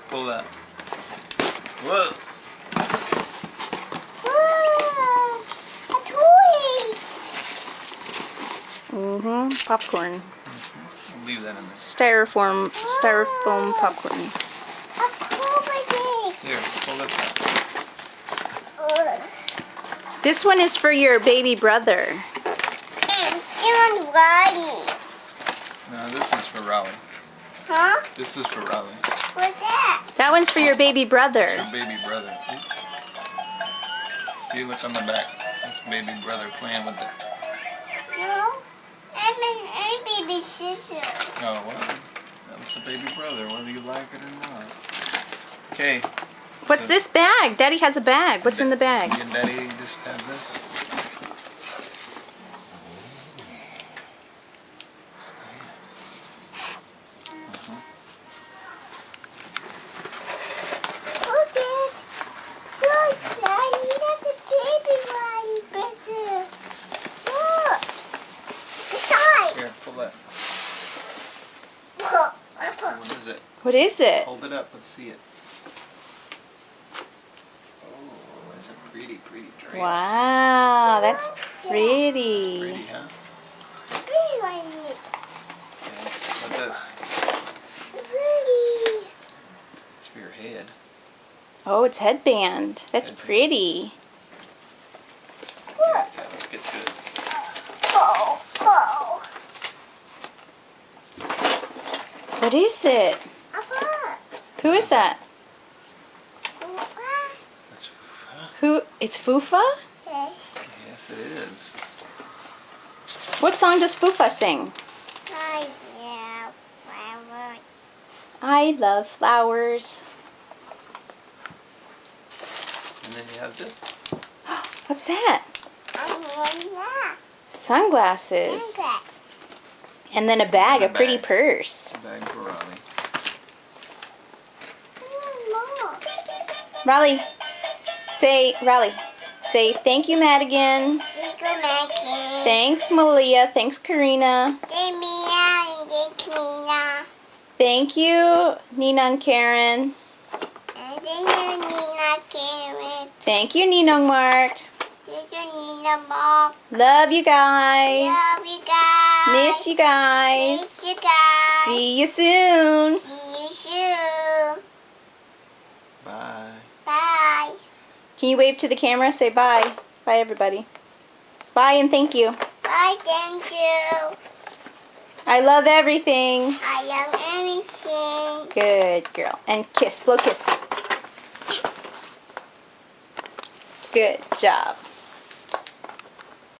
pull that. Whoa. Popcorn. I'll leave that in there. Styrofoam popcorn. Here, pull this out. This one is for your baby brother. And Raleigh. No, this is for Raleigh. Huh? This is for Raleigh. What's that? That one's for your baby brother. Your baby brother. See, look on the back. That's baby brother playing with it. No. I'm baby sister. Oh, well, that's a baby brother, whether you like it or not. Okay. What's this bag? Daddy has a bag. What's in the bag? You and Daddy just have this. Look at. Look, Daddy, that's a baby Raleigh picture. Look. Inside. Here, pull that. Look. What is it? What is it? Hold it up, let's see it. Oh, that's a pretty, pretty dress. Wow, that's Pretty, pretty. huh? Pretty Raleigh. Okay, what's this? Pretty. It's for your head. Oh, it's headband. That's Headband. pretty. Look. Okay, let's get to it. Oh, oh. What is it? Papa. Who is that? Fufa. That's Fufa. Who? It's Fufa? Yes. Yes, it is. What song does Fufa sing? I love flowers. I love flowers. And then you have this. What's that? I love that. Sunglasses. Sunglasses. And then a bag, a And a pretty bag. purse. Bag for Raleigh. Raleigh, say thank you, Madigan. Thank you, Maggie. Thanks, Malia. Thanks, Karina. Thank Mia and thank Nina. Thank you, Nina and Karen. And thank you, Nina Karen. Thank you, Ninong Mark. Thank you, Nina Mom. Love you guys. Love you guys. Miss you guys. Miss you guys. See you soon. See you soon. Bye. Bye. Can you wave to the camera? Say bye. Bye, everybody. Bye and thank you. Bye, thank you. I love everything. I love everything. Good girl. And kiss. Blow kiss. Good job.